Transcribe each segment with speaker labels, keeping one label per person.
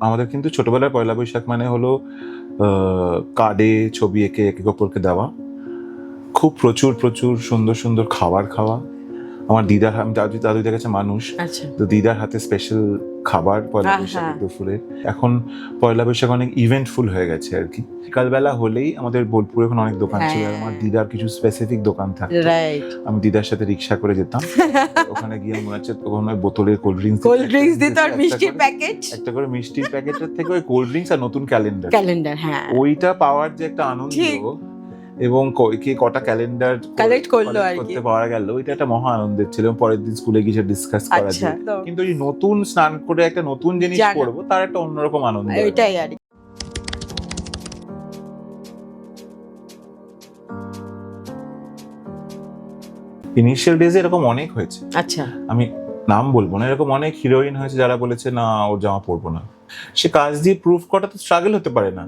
Speaker 1: আমাদের কিন্তু ছোটবেলার পয়লা বৈশাখ মানে হলো কার্ডে ছবি এঁকে একে অপরকে দেওয়া, খুব প্রচুর প্রচুর সুন্দর সুন্দর খাবার খাওয়া। আমার দিদার, আমি দাদুদের কাছে মানুষ,
Speaker 2: আচ্ছা
Speaker 1: তো দিদার হাতে স্পেশাল খাবার পয়লা বৈশাখ দুপুরে। এখন পয়লা বৈশাখ অনেক ইভেন্টফুল হয়ে গেছে আর কি। বিকালবেলা হলেই আমাদের বোলপুরে এখন অনেক দোকান ছিল, আর আমার দিদার কিছু স্পেসিফিক দোকান থাকতো।
Speaker 2: রাইট,
Speaker 1: আমি দিদার সাথে রিক্সা করে যেতাম, ওখানে গিয়ে মনে হচ্ছে তখন ওই বোতলের কোল্ড ড্রিঙ্কস
Speaker 2: দিত আর মিষ্টির প্যাকেট,
Speaker 1: একটা করে মিষ্টির প্যাকেটের থেকে ওই কোল্ড ড্রিঙ্কস আর নতুন ক্যালেন্ডার,
Speaker 2: হ্যাঁ
Speaker 1: ওইটা পাওয়ার যে একটা আনন্দ, এবং কে কটা ক্যালেন্ডার
Speaker 2: কালেক্ট করলো আর কি,
Speaker 1: করতে পারা গেল, ওইটা একটা মহা আনন্দের ছিল। পরের দিন স্কুলে গিয়ে ডিসকাস করা যায়। কিন্তু এই নতুন স্নান করে একটা নতুন জিনিস পড়বো, তার একটা অন্যরকম আনন্দ,
Speaker 2: ওইটাই আর কি।
Speaker 1: ইনিশিয়াল ডেজে এরকম অনেক হয়েছে।
Speaker 2: আচ্ছা,
Speaker 1: আমি নাম বলবো না, এরকম অনেক হিরোইন হয়েছে যারা বলেছে না ওর জামা পরবো না। সে কাজ দিয়ে প্রুফ করাটা তো স্ট্রাগল হতে পারে না,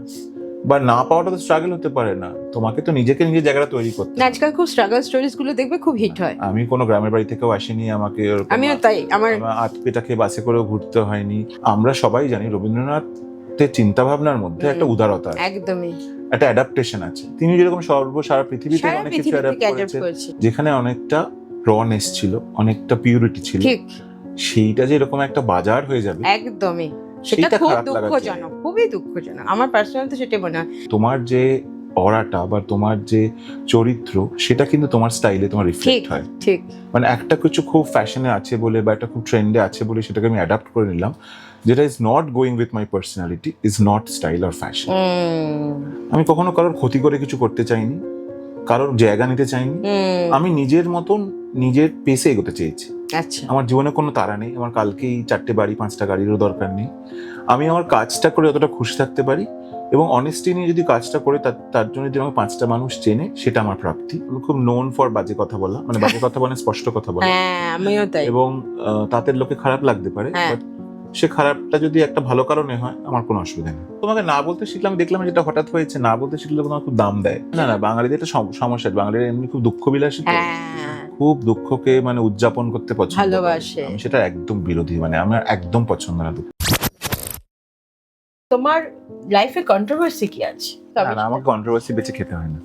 Speaker 1: বা না পাওয়াটা তো স্ট্রাগল হতে পারে না। তোমাকে তো নিজেকে নিজের জায়গাটা তৈরি করতে হবে।
Speaker 2: আজকাল খুব স্ট্রাগল স্টোরিজ গুলো দেখবে খুব হিট হয়।
Speaker 1: আমি কোনো গ্রামের বাড়ি থেকেও আসিনি, আমাকে
Speaker 2: আমিও তাই, আমার
Speaker 1: আটপেটাকে বাসে করেও ঘুরতে হয়নি। আমরা সবাই জানি রবীন্দ্রনাথের চিন্তা ভাবনার মধ্যে একটা উদারতা আছে,
Speaker 2: একদমই
Speaker 1: একটা অ্যাডাপ্টেশন আছে। তিনি যেরকম সারা পৃথিবীতে অনেক কিছু অ্যাডাপ্ট করেছেন, যেখানে অনেকটা রনেস ছিল, অনেকটা পিউরিটি ছিল, সেইটা যে এরকম একটা বাজার হয়ে যাবে,
Speaker 2: একদমই সেটা খুব দুঃখজনক, খুবই দুঃখজনক। আমার পার্সোনাল তো সেটাই মনে হয়।
Speaker 1: তোমার যে অরাটা বা তোমার যে চরিত্র, সেটা কিন্তু তোমার স্টাইলে তোমার রিফ্লেক্ট হয়।
Speaker 2: ঠিক,
Speaker 1: মানে একটা কিছু খুব ফ্যাশনে আছে বলে বা একটা খুব ট্রেন্ডে আছে বলে সেটাকে আমি অ্যাডাপ্ট করে নিলাম, যেটা is not going with my personality, is not style or fashion. আমি কখনো কারোর ক্ষতি করে কিছু করতে চাইনি, কারোর জায়গা নিতে চাইনি। আমি নিজের মতন নিজের পেসে এগোতে চেয়েছি।
Speaker 2: আচ্ছা,
Speaker 1: আমার জীবনে কোনো তাড়া নেই, আমার কালকেই 4টে বাড়ি 5টা গাড়িরও দরকার নেই। আমি আমার কাজটা করে যতটা খুশি থাকতে পারি, এবং অনেস্টি নিয়ে যদি কাজটা করে তার জন্য যদি আমাকে 5টা মানুষ চেনে, সেটা আমার প্রাপ্তি। আমি খুব নোন ফর বাজে কথা বলা, মানে বাজে কথা বলে স্পষ্ট কথা বলা,
Speaker 2: আমিও তাই।
Speaker 1: এবং তাতে লোকে খারাপ লাগতে পারে, বাট সে খারাপটা যদি একটা ভালো কারণে হয়, আমার কোনো অসুবিধা নেই। তোমাকে না বলতে শিখলাম, দেখলাম যেটা হঠাৎ হয়েছে, না বলতে শিখলে তোমার খুব দাম দেয় না। বাঙালিদের একটা সমস্যা, বাঙালিরা এমনি খুব দুঃখ বিলাসী, খুব দুঃখকে মানে উদযাপন করতে পছন্দ করে। আমি সেটা একদম বিরোধী, মানে আমার একদম পছন্দ না দুঃখ।
Speaker 2: তোমার লাইফে কন্ট্রোভার্সি কি আছে?
Speaker 1: না, আমাকে কন্ট্রোভার্সি বেঁচে খেতে হয় না।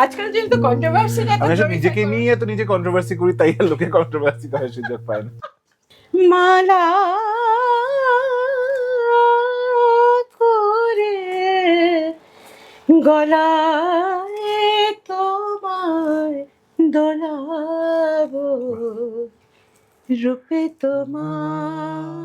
Speaker 2: আজকাল যেহেতু কন্ট্রোভার্সি,
Speaker 1: আমি নিজেকে নিয়ে তো নিজে কন্ট্রোভার্সি করি, তাই আর লোকে কন্ট্রোভার্সি করার সুযোগ পায় না।
Speaker 2: মালা করে গলায় তোমায় দোলাবো, রূপে তোমায়